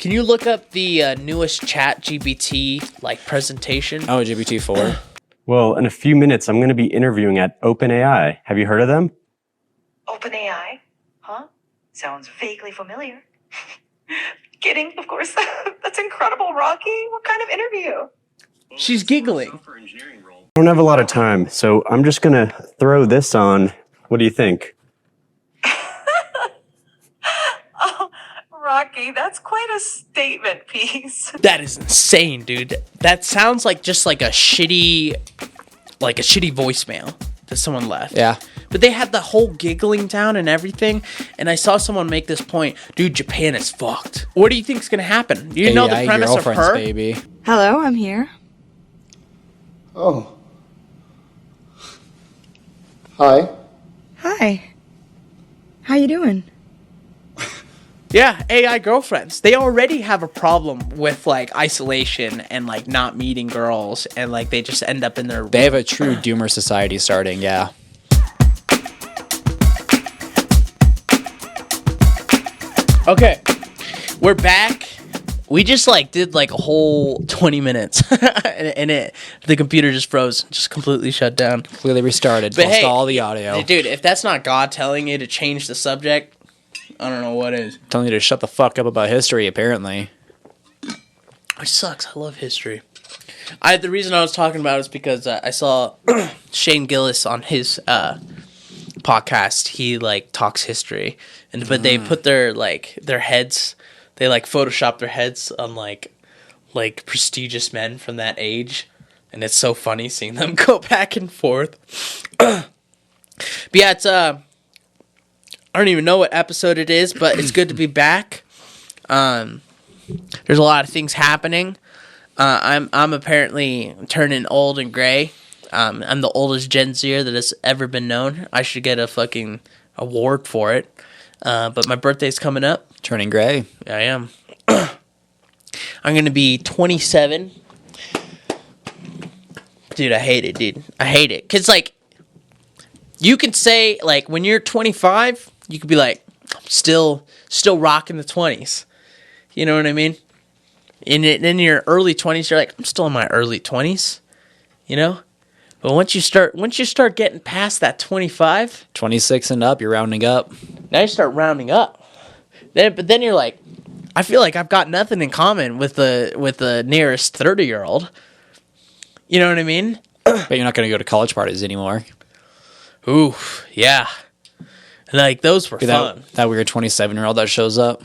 Can you look up the newest Chat GPT presentation? Oh, GPT-4. Well, in a few minutes, I'm going to be interviewing at OpenAI. Have you heard of them? OpenAI? Huh? Sounds vaguely familiar. Kidding, of course. That's incredible, Rocky. What kind of interview? She's giggling. I don't have a lot of time, so I'm just going to throw this on. What do you think? Oh, Rocky, that's quite a statement piece. That is insane, dude. That sounds like just like a shitty voicemail that someone left. Yeah. But they had the whole giggling down and everything, and I saw someone make this point. Dude, Japan is fucked. What do you think's gonna happen? Do you know the premise of her? Baby. Hello, I'm here. Oh. Hi. Hi. How you doing? Yeah, AI girlfriends. They already have a problem with isolation and not meeting girls, and they just end up in their. They have a true doomer society starting. Yeah. Okay, we're back. We just did a whole 20 minutes, and the computer just froze, just completely shut down. Clearly restarted. Lost all the audio. Dude, if that's not God telling you to change the subject, I don't know what is. Telling you to shut the fuck up about history, apparently. Which sucks. I love history. The reason I was talking about it is because I saw Shane Gillis on his podcast. He talks history, but they put their heads. They Photoshop their heads on prestigious men from that age, and it's so funny seeing them go back and forth. But yeah, it's I don't even know what episode it is, but it's good to be back. There's a lot of things happening. I'm apparently turning old and gray. I'm the oldest Gen Zer that has ever been known. I should get a fucking award for it. But my birthday's coming up. Turning gray. I am. I'm going to be 27. Dude, I hate it, dude. I hate it. Because, you could say, when you're 25, you could be I'm still rocking the 20s. You know what I mean? And in your early 20s, you're I'm still in my early 20s. You know? But once you start getting past that 25, 26 and up, you're rounding up. Now you start rounding up. Then you're I feel like I've got nothing in common with the nearest 30-year-old. You know what I mean? But you're not going to go to college parties anymore. Ooh, yeah. Those were fun. That weird 27-year-old that shows up.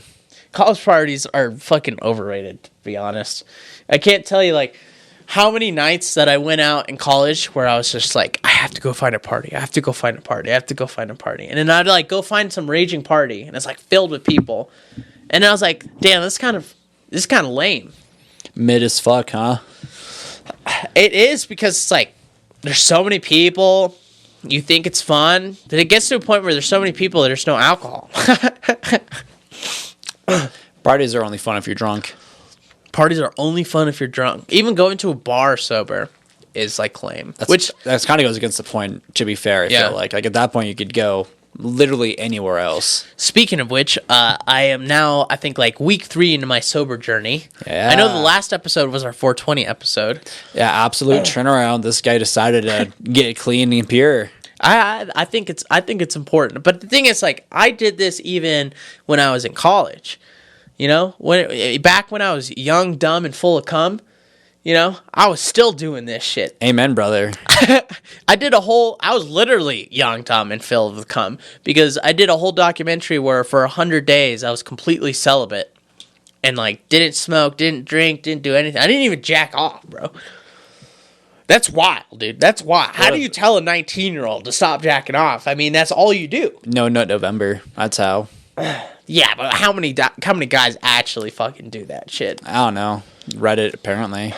College parties are fucking overrated, to be honest. I can't tell you how many nights that I went out in college where I was just I have to go find a party. I have to go find a party. I have to go find a party. And then I'd go find some raging party, and it's filled with people. And I was damn, this is kind of lame. Mid as fuck, huh? It is, because it's there's so many people. You think it's fun. Then it gets to a point where there's so many people that there's no alcohol. Parties are only fun if you're drunk. Parties are only fun if you're drunk. Even going to a bar sober is lame. That kind of goes against the point, to be fair. I feel like at that point you could go literally anywhere else. Speaking of which, I am now, I think, week 3 into my sober journey. Yeah. I know the last episode was our 420 episode. Yeah, absolute turnaround. This guy decided to get clean and pure. I think it's important. But the thing is, I did this even when I was in college. You know, back when I was young, dumb, and full of cum, I was still doing this shit. Amen, brother. I was literally young, dumb, and filled with cum, because I did a whole documentary where for 100 days I was completely celibate and didn't smoke, didn't drink, didn't do anything. I didn't even jack off, bro. That's wild, dude. That's wild. How do you tell a 19-year-old to stop jacking off? I mean, that's all you do. No Nut November. That's how. Yeah, but how many guys actually fucking do that shit? I don't know. Reddit, apparently.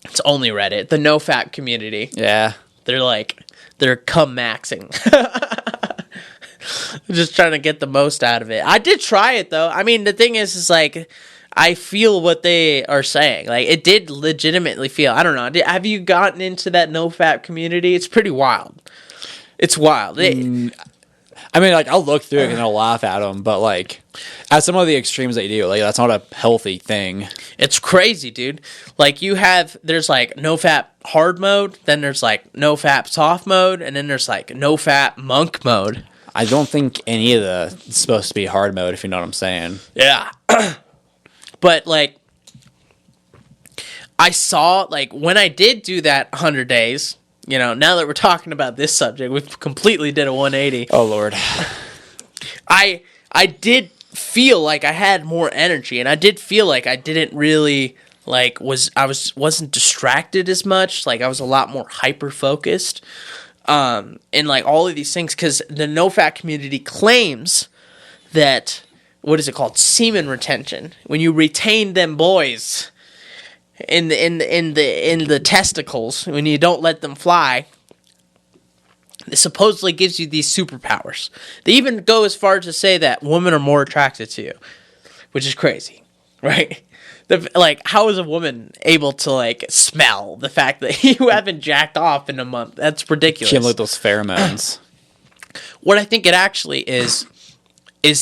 It's only Reddit. The no-fap community. Yeah. They're cum maxing. Just trying to get the most out of it. I did try it, though. I mean, the thing is I feel what they are saying. It did legitimately feel. I don't know. Have you gotten into that no-fap community? It's pretty wild. It's wild. I mean, like, I'll look through it and I'll laugh at them, but, like, at some of the extremes they do, like, that's not a healthy thing. It's crazy, dude. Like, there's, like, no-fap hard mode, then there's, like, no-fap soft mode, and then there's, like, no-fap monk mode. I don't think any of the is supposed to be hard mode, if you know what I'm saying. Yeah. But, like, I saw, like, when I did do that 100 days, you know, now that we're talking about this subject, we completely did a 180. Oh, Lord. I did feel like I had more energy, and I did feel like I didn't really, like, wasn't distracted as much. Like, I was a lot more hyper-focused. And, like, all of these things, because the no-fat community claims that, what is it called? Semen retention. When you retain them boys in the testicles, when you don't let them fly, it supposedly gives you these superpowers. They even go as far as to say that women are more attracted to you, which is crazy, right? Like, how is a woman able to, like, smell the fact that you haven't jacked off in a month? That's ridiculous. Can't look those pheromones. What I think it actually is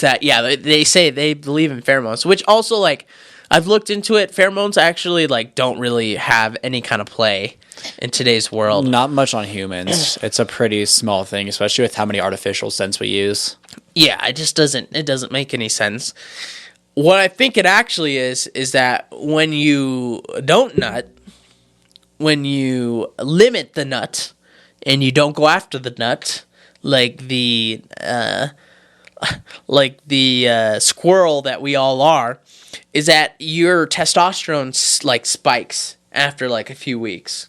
that, yeah, they say they believe in pheromones, which also, like, I've looked into it. Pheromones actually, like, don't really have any kind of play in today's world. Not much on humans. It's a pretty small thing, especially with how many artificial scents we use. Yeah, it doesn't make any sense. What I think it actually is that when you don't nut, when you limit the nut, and you don't go after the nut, like the squirrel that we all are, is that your testosterone, like, spikes after, like, a few weeks.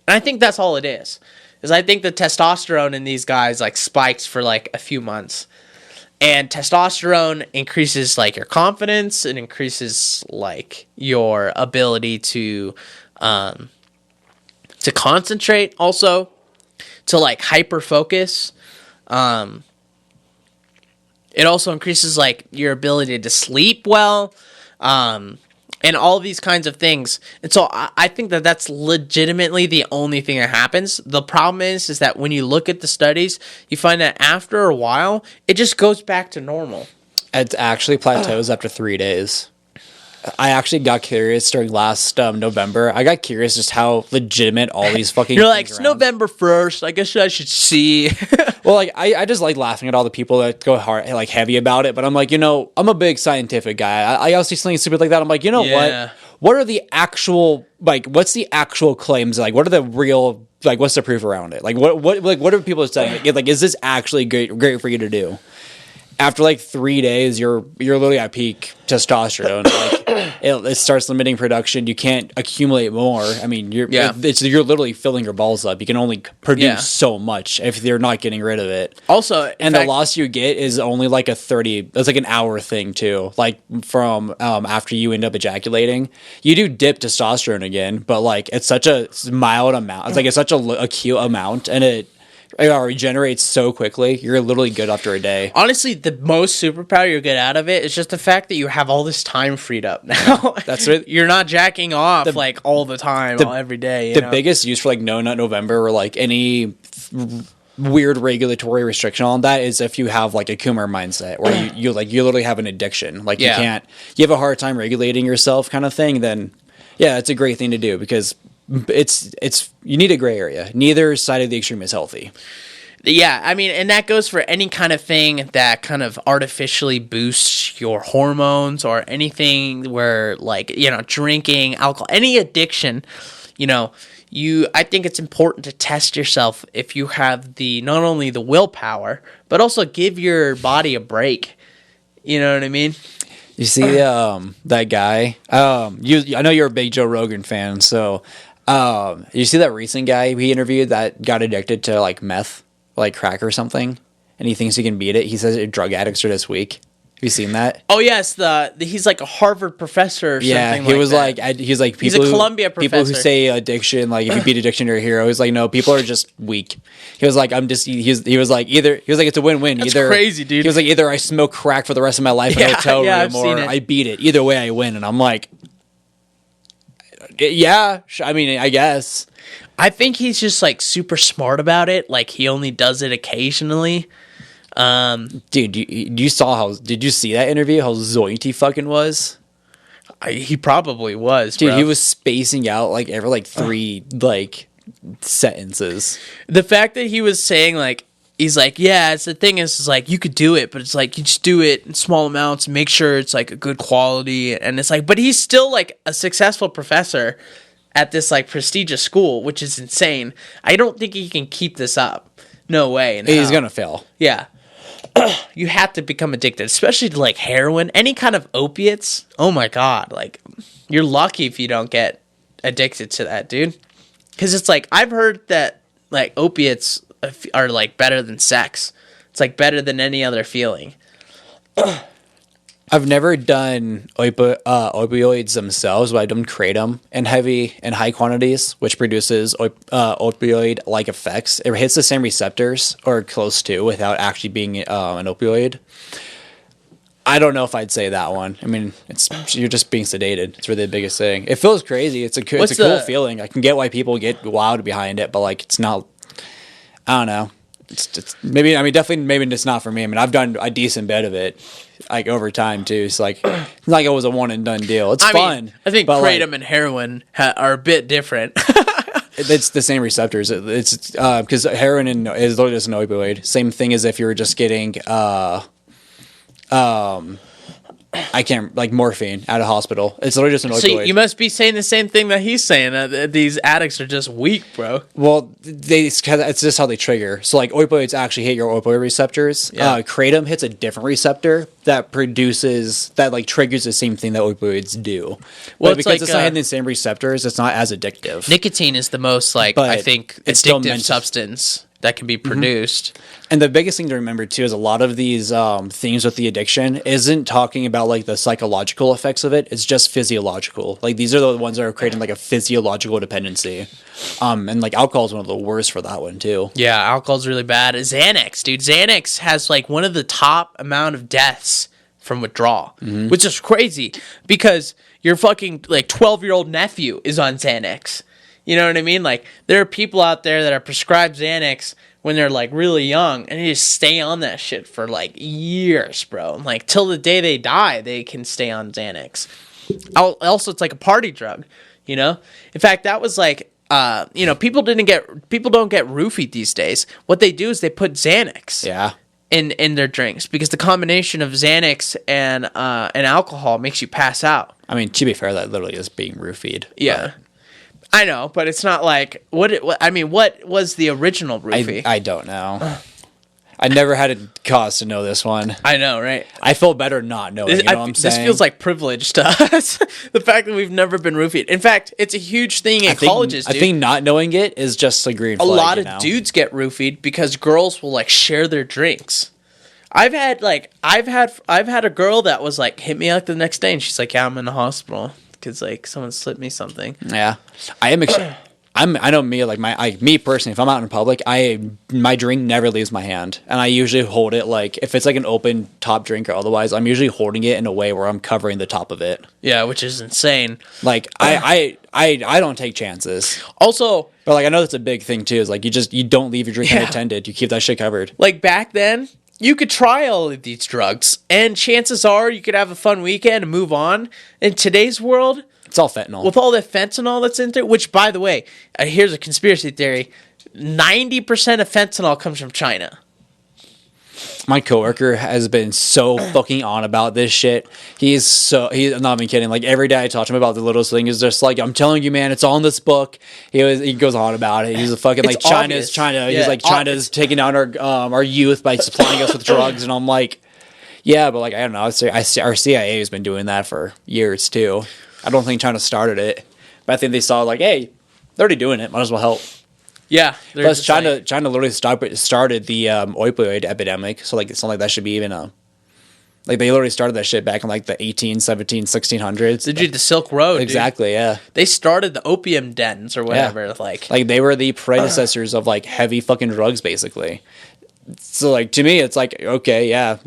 And I think that's all it is I think the testosterone in these guys, like, spikes for, like, a few months. And testosterone increases, like, your confidence. It increases, like, your ability to concentrate also, to, like, hyper focus. It also increases, like, your ability to sleep well, and all these kinds of things. And so I think that that's legitimately the only thing that happens. The problem is that when you look at the studies, you find that after a while, it just goes back to normal. It actually plateaus after 3 days. I actually got curious during last November. I got curious just how legitimate all these fucking You're like, it's around. November 1st. I guess I should see. Well, like, I just like laughing at all the people that go hard, like, heavy about it. But I'm like, you know, I'm a big scientific guy. I also see something stupid like that. I'm like, you know Yeah. what are the actual, like, what's the actual claims? Like, what are the real, like, what's the proof around it? Like, what are people saying? Like, is this actually great for you to do? After, like, 3 days, you're literally at peak testosterone. Like, it starts limiting production. You can't accumulate more. I mean, you're literally filling your balls up. You can only produce so much if you're not getting rid of it. Also, and the loss you get is only like it's like an hour thing too. Like, from after you end up ejaculating, you do dip testosterone again, but, like, it's such a mild amount. It's like it's such a acute amount, and it regenerates so quickly. You're literally good after a day. Honestly, the most superpower you get out of it is just the fact that you have all this time freed up now. That's right. You're not jacking off like all the time, every day. The biggest use for, like, No Nut November or, like, any weird regulatory restriction on that is if you have, like, a Coomer mindset where you literally have an addiction. Like, you have a hard time regulating yourself kind of thing, then yeah, it's a great thing to do because it's you need a gray area. Neither side of the extreme is healthy. Yeah, I mean, and that goes for any kind of thing that kind of artificially boosts your hormones or anything where, like, you know, drinking, alcohol, any addiction, you know, I think it's important to test yourself if you have not only the willpower, but also give your body a break. You know what I mean? You see that guy? I know you're a big Joe Rogan fan, so you see that recent guy he interviewed that got addicted to, like, meth, like crack or something, and he thinks he can beat it. He says drug addicts are this weak. Have you seen that? Oh yes, he's like a Harvard professor or something. Yeah, he was like he's like he's a Columbia professor. People who say addiction, like, if you beat addiction, you're a hero. He's like, no, people are just weak. He was like, he was like it's a win-win. That's either crazy, dude. He was like, either I smoke crack for the rest of my life in a hotel room, or I beat it. Either way, I win. And I'm like, yeah, I mean, I guess. I think he's just, like, super smart about it. Like, he only does it occasionally. Dude, you saw did you see that interview? How zoinked he fucking was? He probably was, Dude, bro. he was spacing out like every like 3 like sentences. The fact that he was saying like, he's like, yeah, it's the thing is like you could do it, but it's like you just do it in small amounts and make sure it's like a good quality. And it's like, but he's still like a successful professor at this like prestigious school, which is insane. I don't think he can keep this up. No way. in He's hell. gonna fail. Yeah. You have to become addicted, especially to like heroin, any kind of opiates. Oh my God. Like, you're lucky if you don't get addicted to that, dude. Because it's like, I've heard that like opiates are like better than sex. It's like better than any other feeling. I've never done opioids themselves, but I've done kratom in high quantities, which produces opioid-like effects. It hits the same receptors, or close to, without actually being an opioid. I don't know if I'd say that one. I mean, you're just being sedated. It's really the biggest thing. It feels crazy. It's a cool feeling. I can get why people get wild behind it, but like, it's not. I don't know. It's maybe. I mean, definitely. Maybe it's not for me. I mean, I've done a decent bit of it, like over time too. It's like it's not like it was a one and done deal. It's fun. I think but, kratom and heroin are a bit different. It's the same receptors. It's because heroin is literally just an opioid. Same thing as if you were just getting morphine at a hospital. It's literally just an opioid. So you must be saying the same thing that he's saying. That these addicts are just weak, bro. Well, it's just how they trigger. So like opioids actually hit your opioid receptors. Yeah. Kratom hits a different receptor that triggers the same thing that opioids do. Well, But because it's not hitting the same receptors, it's not as addictive. Nicotine is the most But I think it's still addictive meant to- substance that can be produced. And the biggest thing to remember too is a lot of these themes with the addiction isn't talking about like the psychological effects of it. It's just physiological. Like these are the ones that are creating like a physiological dependency. And like alcohol is one of the worst for that one too. Yeah, alcohol's really bad. Xanax, dude. Xanax has like one of the top amount of deaths from withdrawal, which is crazy because your fucking like 12-year-old nephew is on Xanax. You know what I mean? Like there are people out there that are prescribed Xanax when they're like really young and they just stay on that shit for like years, bro. And, like till the day they die, they can stay on Xanax. Also, it's like a party drug, you know? In fact, that was like, people don't get roofied these days. What they do is they put Xanax Yeah. in their drinks because the combination of Xanax and alcohol makes you pass out. I mean, to be fair, that literally is being roofied. Yeah. I know, but it's not like what was the original roofie? I don't know. I never had a cause to know this one. I know, right? I feel better not knowing. You know what I'm saying? This feels like privilege to us. The fact that we've never been roofied. In fact, it's a huge thing in colleges. Dude. I think not knowing it is just a green flag. A lot of dudes get roofied because girls will like share their drinks. I've had a girl that was like hit me up the next day and she's like, yeah, I'm in the hospital because like someone slipped me something. Yeah, I am. I know me, like me personally, if I'm out in public, my drink never leaves my hand, and I usually hold it like if it's like an open top drink or otherwise, I'm usually holding it in a way where I'm covering the top of it. Yeah, which is insane. Like I don't take chances. Also, but like I know that's a big thing too. Is like you don't leave your drink unattended. You keep that shit covered. Like back then, you could try all of these drugs, and chances are you could have a fun weekend and move on. In today's world, it's all fentanyl. With all the fentanyl that's in there, which, by the way, here's a conspiracy theory. 90% of fentanyl comes from China. My coworker has been so fucking on about this shit. He's not even kidding. Like every day I talk to him about the littlest thing is just like, I'm telling you, man, it's all in this book. He goes on about it. He's a fucking like China's China's taking down our youth by supplying us with drugs, and I'm like, yeah, but like I don't know. Our CIA has been doing that for years too. I don't think China started it, but I think they saw like, hey, they're already doing it. Might as well help. Yeah. Plus, China literally started the opioid epidemic, so like it's not like that should be even a like they literally started that shit back in like the 1600s. They did the Silk Road. Exactly, dude. Yeah. They started the opium dens or whatever. Yeah. Like they were the predecessors of like heavy fucking drugs, basically. So like to me, it's like okay, yeah,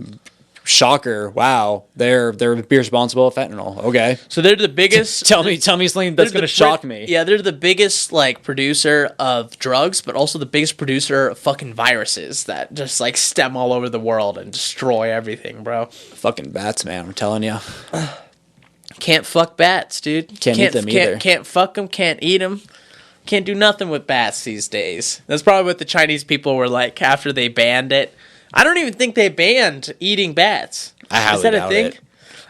Shocker! Wow, they're be responsible for fentanyl. Okay, So they're the biggest. tell me something that's gonna shock me. Yeah, they're the biggest like producer of drugs, but also the biggest producer of fucking viruses that just like stem all over the world and destroy everything, bro. Fucking bats, man! I'm telling you. Can't fuck bats, dude. Can't eat them either. Can't fuck them. Can't eat them. Can't do nothing with bats these days. That's probably what the Chinese people were like after they banned it. I don't even think they banned eating bats. I highly Is that a doubt thing?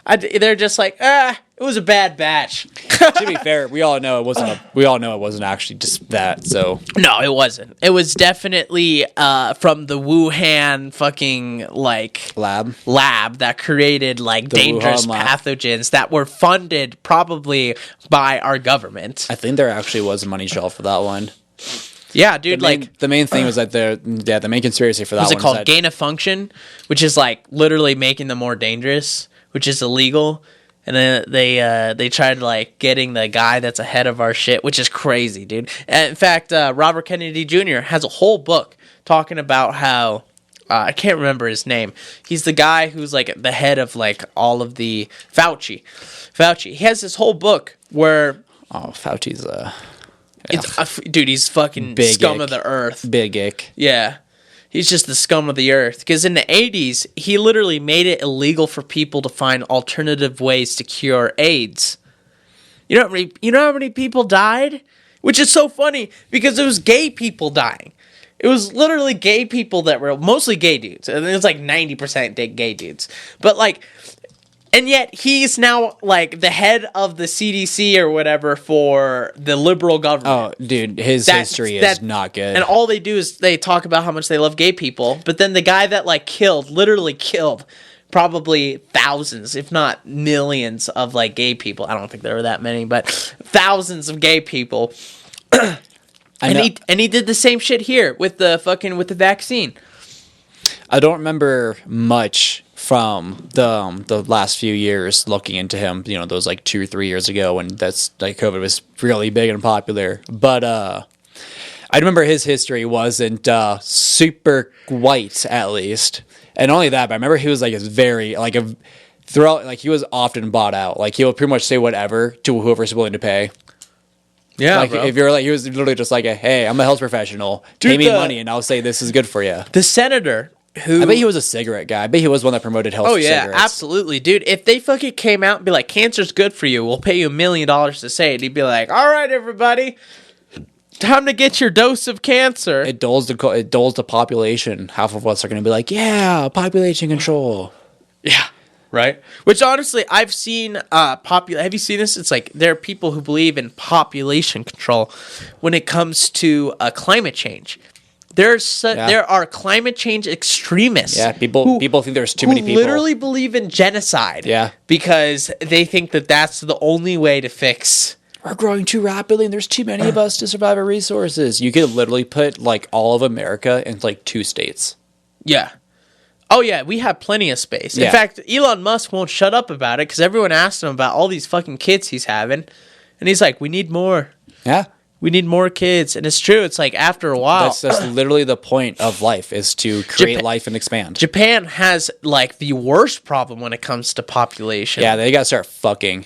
it. They're just like, it was a bad batch. To be fair, we all know it wasn't actually just that. So No, it wasn't. It was definitely from the Wuhan fucking like lab. that created like The dangerous Wuhan lab. pathogens that were funded probably by our government. I think there actually was a money trail for that one. Yeah, dude. The main thing was that the main conspiracy for that What's one it called? is that Gain of function, which is like literally making them more dangerous, which is illegal. And then they tried like getting the guy that's ahead of our shit, which is crazy, dude. And in fact, Robert Kennedy Jr. has a whole book talking about how I can't remember his name. He's the guy who's like the head of like all of the Fauci. He has this whole book where Fauci's dude, he's fucking Big scum ick. of the earth. big ick. Yeah. He's just the scum of the earth. Because in the 80s, he literally made it illegal for people to find alternative ways to cure AIDS. You know how many people died? Which is so funny because it was gay people dying. It was literally gay people that were mostly gay dudes. And it was like 90% gay dudes. But like, and yet he's now like the head of the CDC or whatever for the liberal government. Oh, dude, his history is not good. And all they do is they talk about how much they love gay people. But then the guy that like literally killed probably thousands, if not millions of like gay people. I don't think there were that many, but thousands of gay people. And he did the same shit here with the vaccine. I don't remember much from the last few years looking into him, those like 2 or 3 years ago when that's like COVID was really big and popular. But I remember his history wasn't super white, at least. And only that, but I remember he was like throughout, like he was often bought out. Like he would pretty much say whatever to whoever's willing to pay. Yeah, like bro. if you're like, he was literally just like, hey, I'm a health professional. Pay me money and I'll say this is good for you. The senator who I bet he was a cigarette guy. I bet he was one that promoted health. Oh yeah, cigarettes. absolutely, dude. If they fucking came out and be like, "Cancer's good for you. We'll pay you $1 million to say it," he'd be like, "All right, everybody, time to get your dose of cancer." It dulls the population. Half of us are going to be like, yeah, population control. Yeah, right. Which honestly, I've seen Have you seen this? It's like there are people who believe in population control when it comes to climate change. There are climate change extremists. Yeah, people think there's too many people. Literally believe in genocide. Yeah, because they think that that's the only way to fix. We're growing too rapidly, and there's too many of us to survive our resources. You could literally put like all of America in like 2 states. Yeah. Oh yeah, we have plenty of space. Yeah. In fact, Elon Musk won't shut up about it because everyone asked him about all these fucking kids he's having, and he's like, "We need more. Yeah. We need more kids." And it's true. It's like after a while, That's literally the point of life, is to create life and expand. Japan has like the worst problem when it comes to population. Yeah, they got to start fucking.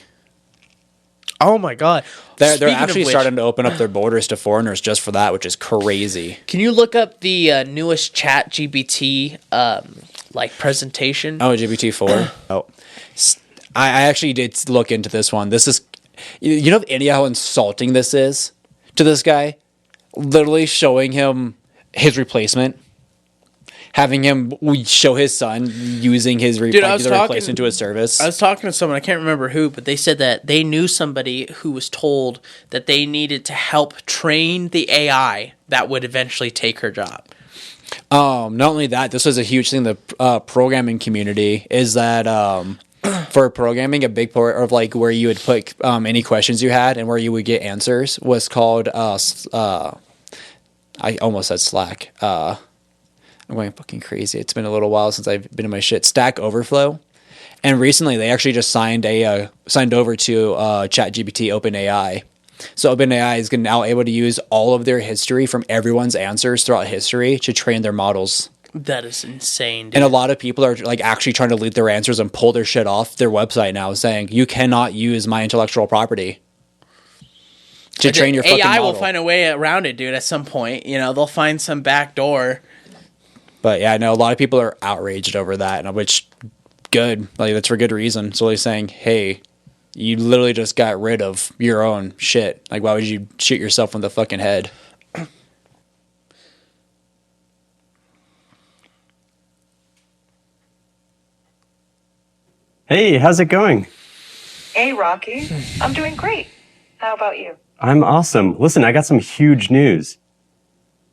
Oh my god. They're Speaking actually of which, starting to open up their borders to foreigners just for that, which is crazy. Can you look up the newest Chat GPT like presentation? Oh, GPT-4. Oh, I actually did look into this one. This is, you know, India, how insulting this is to this guy. Literally showing him his replacement, having him show his son using his replacement to his service. I was talking to someone, I can't remember who, but they said that they knew somebody who was told that they needed to help train the AI that would eventually take her job. Not only that, this was a huge thing in the programming community, is that for programming, a big part of like where you would put any questions you had and where you would get answers was called I almost said Slack. I'm going fucking crazy. It's been a little while since I've been in my shit. Stack Overflow. And recently they actually just signed over to ChatGPT OpenAI. So OpenAI is now able to use all of their history from everyone's answers throughout history to train their models. That is insane, dude. And a lot of people are like actually trying to leak their answers and pull their shit off their website now, saying you cannot use my intellectual property to train your fucking AI model. will find a way around it, dude. At some point, they'll find some back door. But yeah, I know a lot of people are outraged over that, and which good, like that's for good reason. So they're saying, hey, you literally just got rid of your own shit. Like, why would you shoot yourself in the fucking head? Hey, how's it going? Hey, Rocky. I'm doing great. How about you? I'm awesome. Listen, I got some huge news.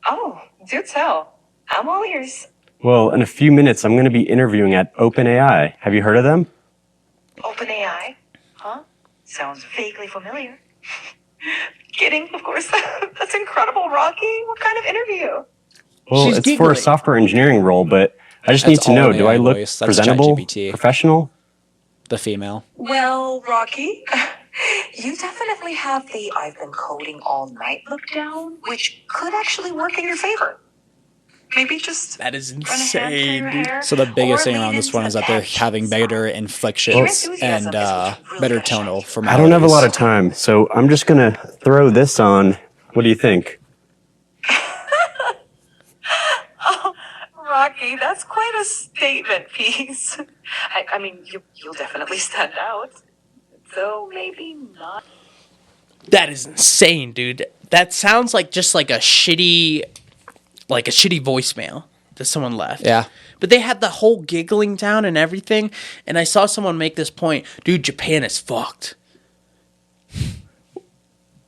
Oh, do tell. I'm all ears. Well, in a few minutes, I'm going to be interviewing at OpenAI. Have you heard of them? OpenAI? Huh? Sounds vaguely familiar. Kidding, of course. That's incredible, Rocky. What kind of interview? Well, She's it's for a giggling. software engineering role, but I just That's need to all know, do I AI look voice. That's presentable, ChatGPT. professional? The female. Well, Rocky, you definitely have the I've been coding all night look down, which could actually work in your favor. Maybe just That is run a hand through insane, your dude. hair, So the biggest or thing lean on this into one the is that they're passion having better side. inflections Your and enthusiasm is what's really better gonna shine tonal through. for I don't have a lot of melodies. time, so I'm just going to throw this on. What do you think? Rocky, that's quite a statement piece. I mean, you'll definitely stand out. Though maybe not. That is insane, dude. That sounds like just like a shitty voicemail that someone left. Yeah. But they had the whole giggling down and everything. And I saw someone make this point, dude, Japan is fucked.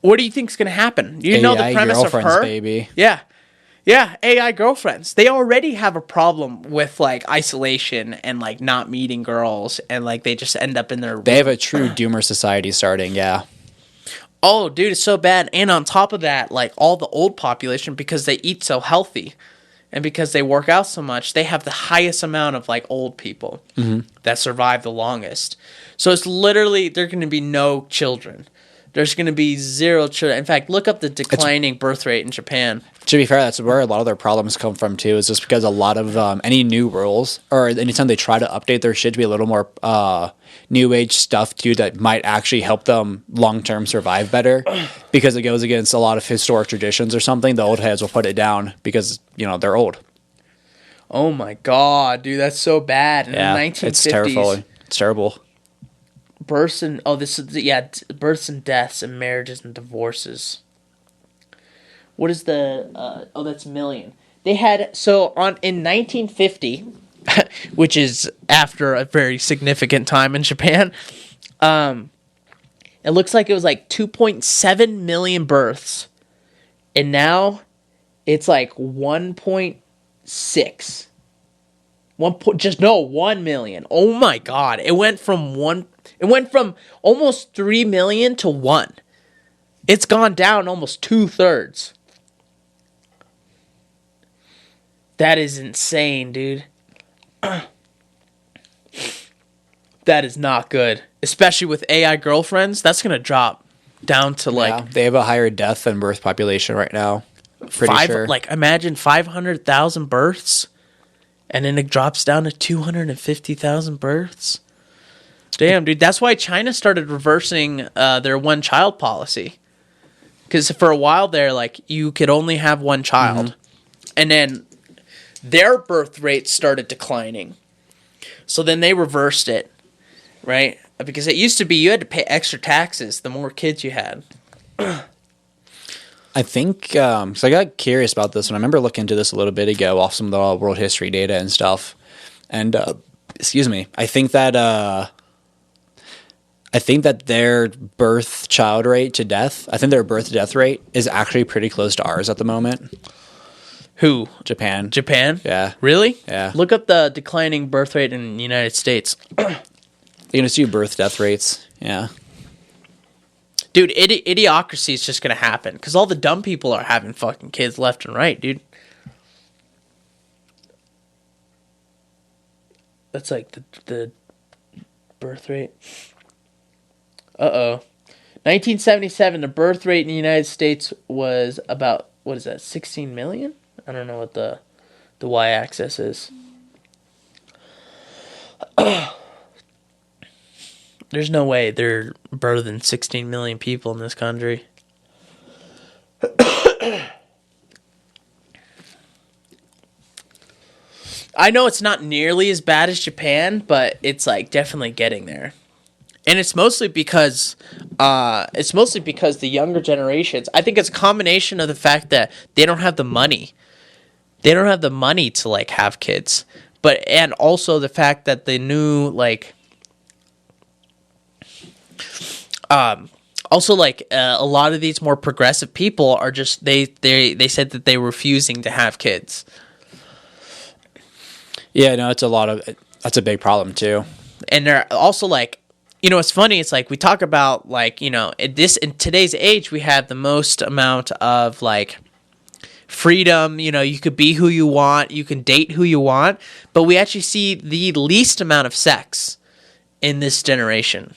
What do you think's gonna happen? You know the AI premise of girlfriends, her, baby. Yeah, AI girlfriends. They already have a problem with like isolation and like not meeting girls, and like they just end up in their. They have a true doomer society starting, yeah. Oh, dude, it's so bad. And on top of that, like all the old population, because they eat so healthy and because they work out so much, they have the highest amount of like old people that survive the longest. So it's literally, there are going to be no children. There's going to be 0 children. In fact, look up the declining birth rate in Japan. To be fair, that's where a lot of their problems come from too. Is just because a lot of any new rules or anytime they try to update their shit to be a little more new age stuff too, that might actually help them long term survive better, because it goes against a lot of historic traditions or something. The old heads will put it down because they're old. Oh my god, dude, that's so bad. In the 1950s, it's terrible. It's terrible. births and births and deaths and marriages and divorces. What is the that's million. They had in 1950, which is after a very significant time in Japan. It looks like it was like 2.7 million births, and now it's like 1.6. 1 million. Oh my god! It went from almost 3 million to 1. It's gone down almost 2/3. That is insane, dude. That is not good. Especially with AI girlfriends, that's gonna drop down to like They have a higher death and birth population right now. Pretty sure. like imagine 500,000 births, and then it drops down to 250,000 births. Damn, dude, that's why China started reversing their one-child policy. Because for a while there, like you could only have one child, and then their birth rate started declining. So then they reversed it, right? Because it used to be you had to pay extra taxes the more kids you had. I think, so I got curious about this, and I remember looking into this a little bit ago off some of the world history data and stuff. And, I think that their birth child rate to death, I think their birth to death rate is actually pretty close to ours at the moment. Who? Japan. Japan? Yeah. Really? Yeah. Look up the declining birth rate in the United States. You're going to see birth death rates. Yeah. Dude, idiocracy is just going to happen because all the dumb people are having fucking kids left and right, dude. That's like the birth rate. 1977, the birth rate in the United States was about, 16 million? I don't know what the the y-axis is. There's no way there are better than 16 million people in this country. I know it's not nearly as bad as Japan, but it's like definitely getting there. And it's mostly because the younger generations, I think it's a combination of the fact that they don't have the money. They don't have the money to like have kids. And also the fact that the new like also like a lot of these more progressive people are just they said that they were refusing to have kids. Yeah, no, that's a big problem too. And they're also like, you know, it's funny. It's like we talk about like, you know, in today's age, we have the most amount of like freedom. You know, you could be who you want, you can date who you want, but we actually see the least amount of sex in this generation.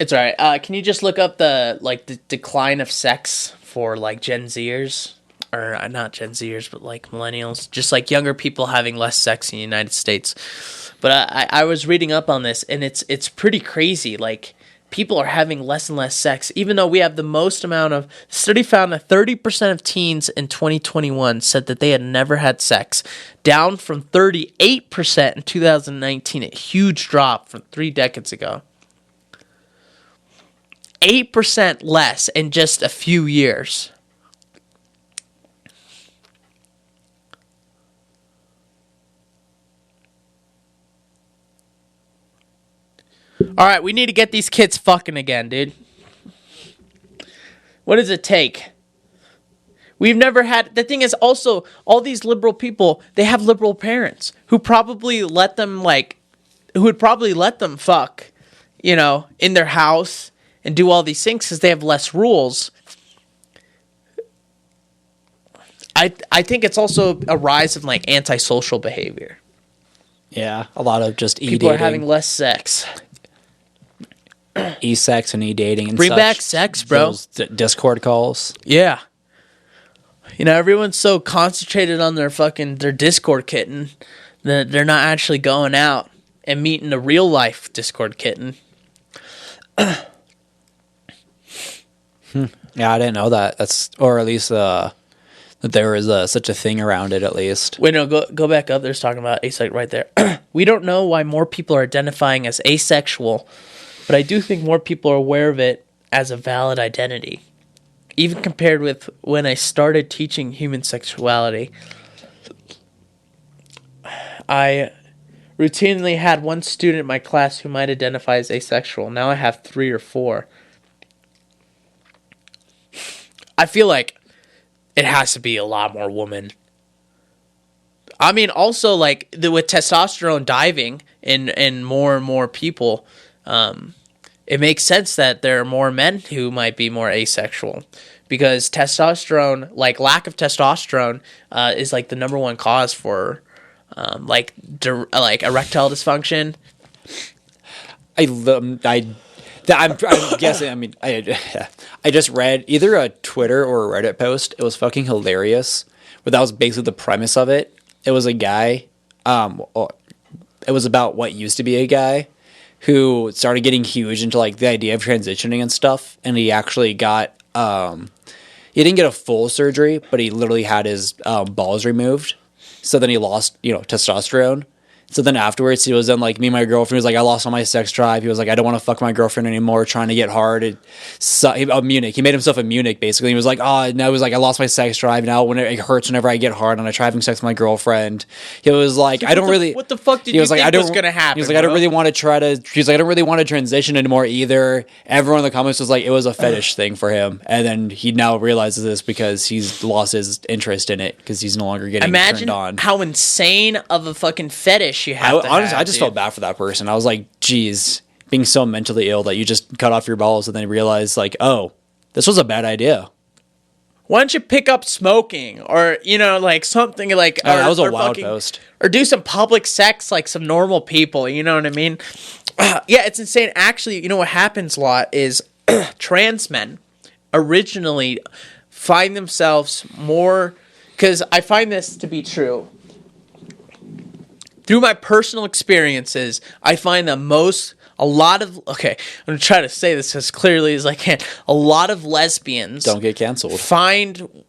It's all right. Can you just look up the decline of sex for like Gen Zers, or not Gen Zers, but like millennials, just like younger people having less sex in the United States. But I was reading up on this, and it's pretty crazy. Like people are having less and less sex, even though we have the most amount of. The study found that 30% of teens in 2021 said that they had never had sex, down from 38% in 2019. A huge drop from 3 decades ago. 8% less in just a few years. All right, we need to get these kids fucking again, dude. What does it take? We've never had... The thing is also, all these liberal people, they have liberal parents who would probably let them fuck, you know, in their house and do all these things because they have less rules. I think it's also a rise of like antisocial behavior. Yeah, a lot of just e-dating. People are having less sex. E-sex and e-dating and Bring such. back sex, bro. Those Discord calls. Yeah. You know, everyone's so concentrated on their Discord kitten that they're not actually going out and meeting a real life Discord kitten. Yeah, I didn't know that. Or at least that there was such a thing around it. At least. Wait, no, go back up. There's talking about asexual right there. We don't know why more people are identifying as asexual, but I do think more people are aware of it as a valid identity, even compared with when I started teaching human sexuality. I routinely had one student in my class who might identify as asexual. Now I have 3 or 4. I feel like it has to be a lot more women. I mean, also, like, with testosterone diving in more and more people, it makes sense that there are more men who might be more asexual. Because testosterone, like, lack of testosterone is, like, the number one cause for, like erectile dysfunction. I'm guessing. I mean, I just read either a Twitter or a Reddit post. It was fucking hilarious, but that was basically the premise of it. It was a guy. It was about what used to be a guy who started getting huge into like the idea of transitioning and stuff, and he actually got. He didn't get a full surgery, but he literally had his balls removed. So then he lost, testosterone. So then afterwards, he was then like, me and my girlfriend was like, I lost all my sex drive. He was like, I don't want to fuck my girlfriend anymore, trying to get hard. Munich. He made himself a Munich, basically. He was like, now he was like, I lost my sex drive. Now when it hurts whenever I get hard and I try having sex with my girlfriend. He was like, I don't really. What the fuck did you think was going to happen? He was like, I don't really want to try to. He's like, I don't really want to transition anymore either. Everyone in the comments was like, it was a fetish thing for him. And then he now realizes this because he's lost his interest in it because he's no longer getting turned on. Imagine how insane of a fucking fetish you have. Honestly, I just felt bad for that person. I was like, geez, being so mentally ill that you just cut off your balls and then realize like, oh, this was a bad idea. Why don't you pick up smoking or, like something like... Oh, that was a or wild post. Or do some public sex like some normal people, you know what I mean? Yeah, it's insane. Actually, you know what happens a lot is trans men originally find themselves more... Because I find this to be true. Through my personal experiences, I find that I'm going to try to say this as clearly as I can. A lot of lesbians Don't get canceled. find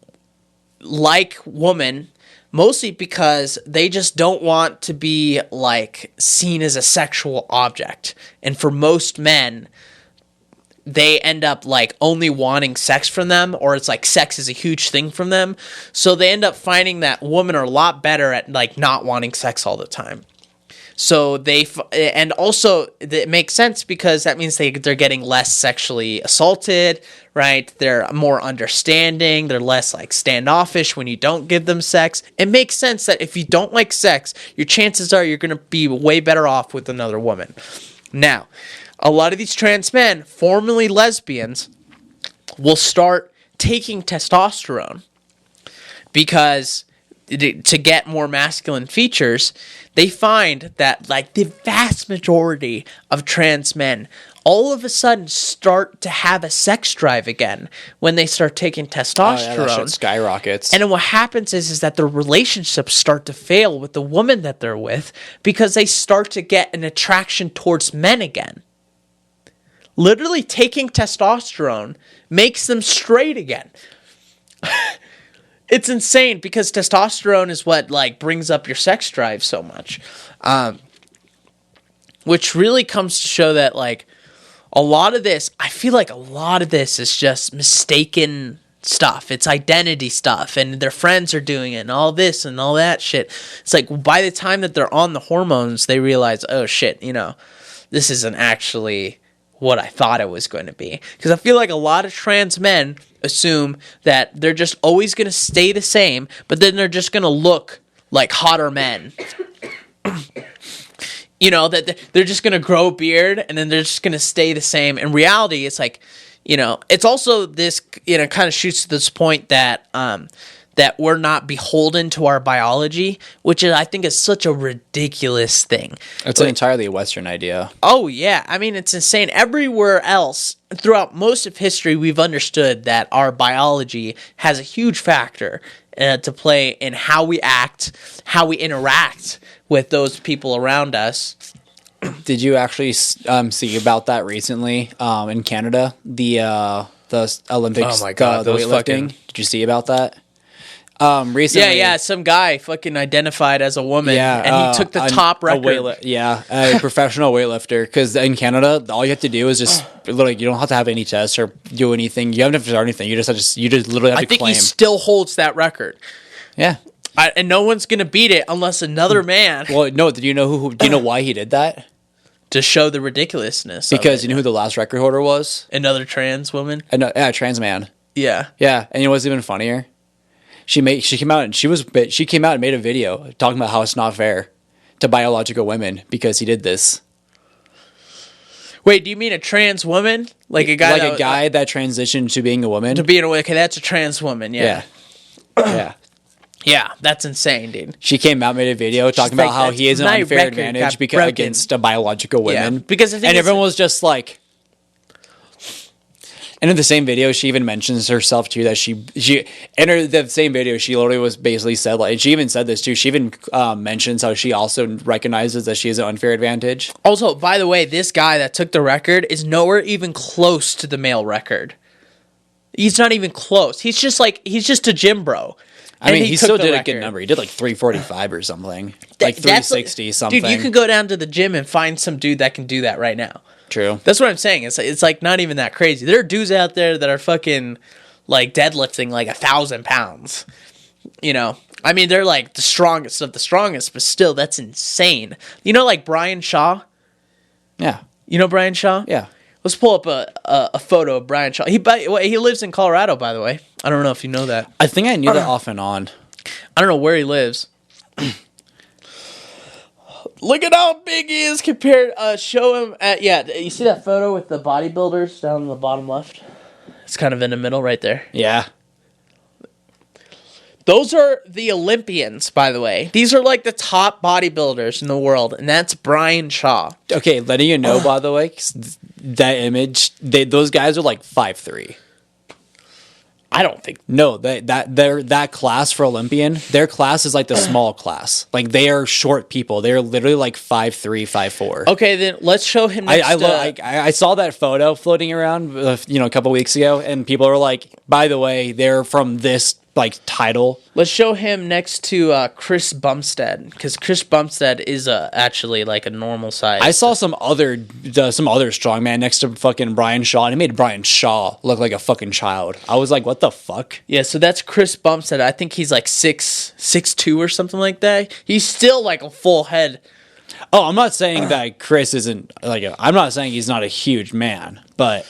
like women mostly because they just don't want to be like seen as a sexual object. And for most men, they end up like only wanting sex from them, or it's like sex is a huge thing from them. So they end up finding that women are a lot better at like not wanting sex all the time. So and also it makes sense because that means they're getting less sexually assaulted, right? They're more understanding. They're less like standoffish when you don't give them sex. It makes sense that if you don't like sex, your chances are you're going to be way better off with another woman. Now, a lot of these trans men, formerly lesbians, will start taking testosterone because to get more masculine features, they find that like the vast majority of trans men all of a sudden start to have a sex drive again when they start taking testosterone. Oh, yeah, that shit skyrockets. And then what happens is that their relationships start to fail with the woman that they're with because they start to get an attraction towards men again. Literally taking testosterone makes them straight again. It's insane because testosterone is what like brings up your sex drive so much. Which really comes to show that like a lot of this, I feel like a lot of this is just mistaken stuff. It's identity stuff and their friends are doing it and all this and all that shit. It's like by the time that they're on the hormones, they realize, oh shit, this isn't actually what I thought it was going to be. Because I feel like a lot of trans men assume that they're just always going to stay the same, but then they're just going to look like hotter men. That they're just going to grow a beard and then they're just going to stay the same. In reality, it's like, it's also this, kind of shoots to this point that, that we're not beholden to our biology, which I think is such a ridiculous thing. It's an entirely Western idea. Oh, yeah. I mean, it's insane. Everywhere else, throughout most of history, we've understood that our biology has a huge factor to play in how we act, how we interact with those people around us. Did you actually see about that recently in Canada? The Olympics, oh my God, the weightlifting. Did you see about that? Recently, yeah, some guy fucking identified as a woman, and he took the top record. A professional weightlifter. Because in Canada, all you have to do is just literally, you don't have to have any tests or do anything. You don't have to start anything. You just literally have to claim. I think he still holds that record. Yeah, and no one's gonna beat it unless another man. Well, no. Do you know why he did that? To show the ridiculousn's. Because you know who the last record holder was? Another trans woman. A trans man. Yeah. Yeah, and you know what's even funnier? She came out and made a video talking about how it's not fair to biological women because he did this. Wait, do you mean a trans woman? Like a guy that transitioned to being a woman? To being a woman. Okay, that's a trans woman, yeah. Yeah. Yeah, that's insane, dude. She came out, made a video talking about how he has an unfair advantage against a biological woman. Yeah, because everyone was just like... And in the same video, she even mentions herself too that she in the same video she literally was basically said like, and she even said this too. She even mentions how she also recognizes that she has an unfair advantage. Also, by the way, this guy that took the record is nowhere even close to the male record. He's not even close. He's just a gym bro. I mean, he still did a good number. He did like 345 or something, like 360 something. Dude, you could go down to the gym and find some dude that can do that right now. True. That's what I'm saying. It's like not even that crazy. There are dudes out there that are fucking like deadlifting like 1,000 pounds. I mean, they're like the strongest of the strongest, but still, that's insane. Like Brian Shaw. Yeah. You know Brian Shaw? Yeah. Let's pull up a photo of Brian Shaw. He lives in Colorado, by the way. I don't know if you know that. I think I knew that off and on. I don't know where he lives. Look at how big he is compared. Show him at you see that photo with the bodybuilders down in the bottom left? It's kind of in the middle right there. Yeah. Those are the Olympians, by the way. These are like the top bodybuilders in the world, and that's Brian Shaw. Okay, letting you know, by the way, 'cause that image, those guys are like 5'3". I don't think. No, that class for Olympian, their class is like the small class. Like they are short people. They are literally like 5'3", 5'4". Okay, then let's show him next I saw that photo floating around, a couple weeks ago, and people are like, by the way, they're from this like title. Let's show him next to Chris Bumstead, because Chris Bumstead is actually like a normal size. I saw some other strongman next to fucking Brian Shaw, and it made Brian Shaw look like a fucking child. I was like, what the fuck? Yeah, so that's Chris Bumstead. I think he's like 6'2" or something like that. He's still like a full head. Oh, I'm not saying that Chris isn't I'm not saying he's not a huge man, but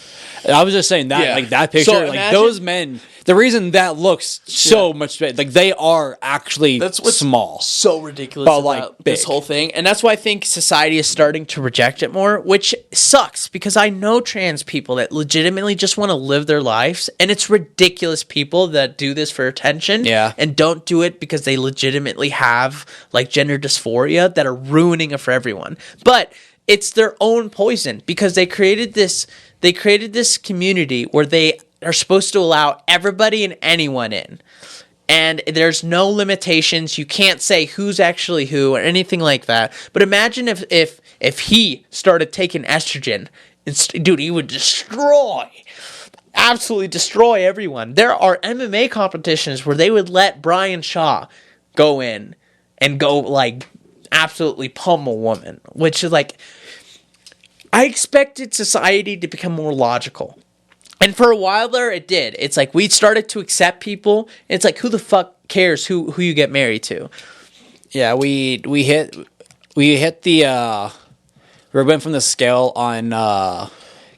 I was just saying that like that picture, So like imagine, those men. The reason that looks so much big, like they are actually small. So ridiculous but, about like, this big. whole thing, and that's why I think society is starting to reject it more, which sucks because I know trans people that legitimately just want to live their lives, and it's ridiculous people that do this for attention, and don't do it because they legitimately have like gender dysphoria that are ruining it for everyone. But it's their own poison because they created this community where they are supposed to allow everybody and anyone in. And there's no limitations. You can't say who's actually who or anything like that. But imagine if he started taking estrogen. Dude, he would absolutely destroy everyone. There are MMA competitions where they would let Brian Shaw go in and go like absolutely pummel woman. Which is like, I expected society to become more logical. And for a while there, it did. It's like we started to accept people. It's like, who the fuck cares who you get married to? Yeah, we hit the we went from the scale on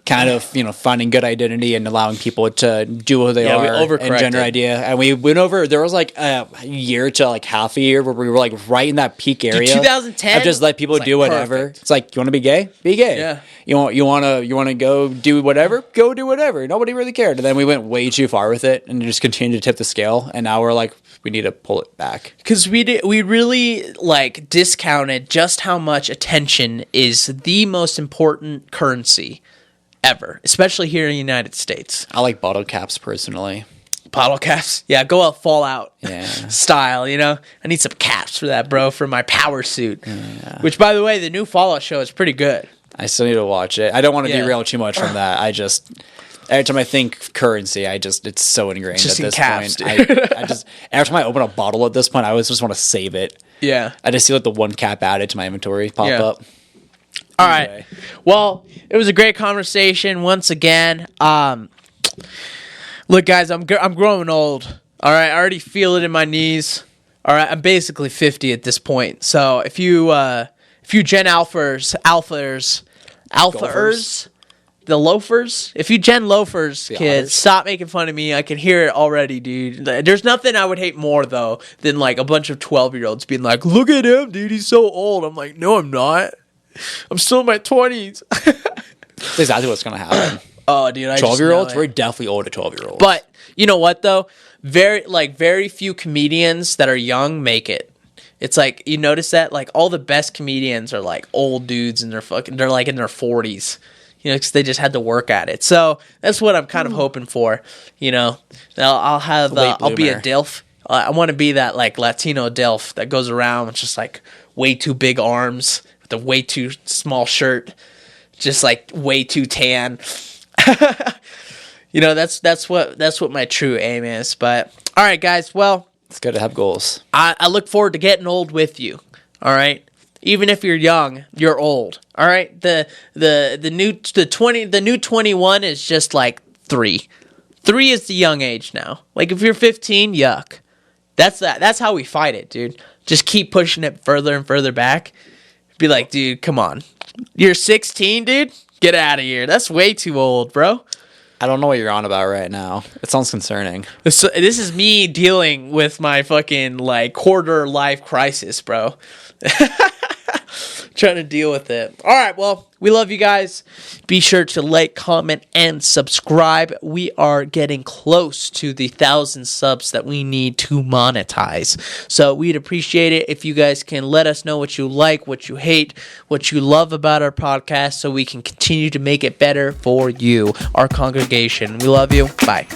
kind of finding good identity and allowing people to do who they are and gender idea, and we went over. There was like a year to like half a year where we were like right in that peak area. Dude, 2010. I've just let people do whatever. Perfect. It's like, you want to be gay? Be gay. Yeah. You want to go do whatever? Go do whatever. Nobody really cared. And then we went way too far with it and just continued to tip the scale. And now we're like, we need to pull it back because we really like discounted just how much attention is the most important currency ever, especially here in the United States. I like bottle caps personally. Bottle caps? Yeah, go out Fallout style, I need some caps for that, bro, for my power suit. Yeah. Which, by the way, the new Fallout show is pretty good. I still need to watch it. I don't want to derail too much from that. Every time I think currency, it's so ingrained just at this caps, point. Every time I open a bottle at this point, I always just want to save it. Yeah. I just see like the one cap added to my inventory pop up. All right. Well, it was a great conversation once again. Look, guys, I'm growing old. All right, I already feel it in my knees. All right, I'm basically 50 at this point. So if you Gen Alphers, the loafers, if you Gen loafers, kids, stop making fun of me. I can hear it already, dude. There's nothing I would hate more though than like a bunch of 12-year-olds being like, "Look at him, dude. He's so old." I'm like, "No, I'm not. I'm still in my 20s." That's exactly what's gonna happen. Oh, dude, 12-year-olds, we're definitely older 12-year-olds. But you know what though? Very few comedians that are young make it. It's like, you notice that like all the best comedians are like old dudes and they're like in their 40s. Because they just had to work at it. So that's what I'm kind of hoping for. I'll be a DILF. I want to be that like Latino DILF that goes around with just like way too big arms with a way too small shirt, just like way too tan. That's what my true aim is. But all right, guys. Well, it's good to have goals. I look forward to getting old with you. All right. Even if you're young, you're old. All right. The new 21 is just like 3. 3 is the young age now. Like if you're 15, yuck. That's how we fight it, dude. Just keep pushing it further and further back. Be like, dude, come on. You're 16, dude? Get out of here. That's way too old, bro. I don't know what you're on about right now. It sounds concerning. This is me dealing with my fucking like quarter life crisis, bro. trying to deal with it. All right, well, we love you guys. Be sure to like, comment, and subscribe. We are getting close to the 1,000 subs that we need to monetize. So we'd appreciate it if you guys can let us know what you like, what you hate, what you love about our podcast, so we can continue to make it better for you, our congregation. We love you. Bye.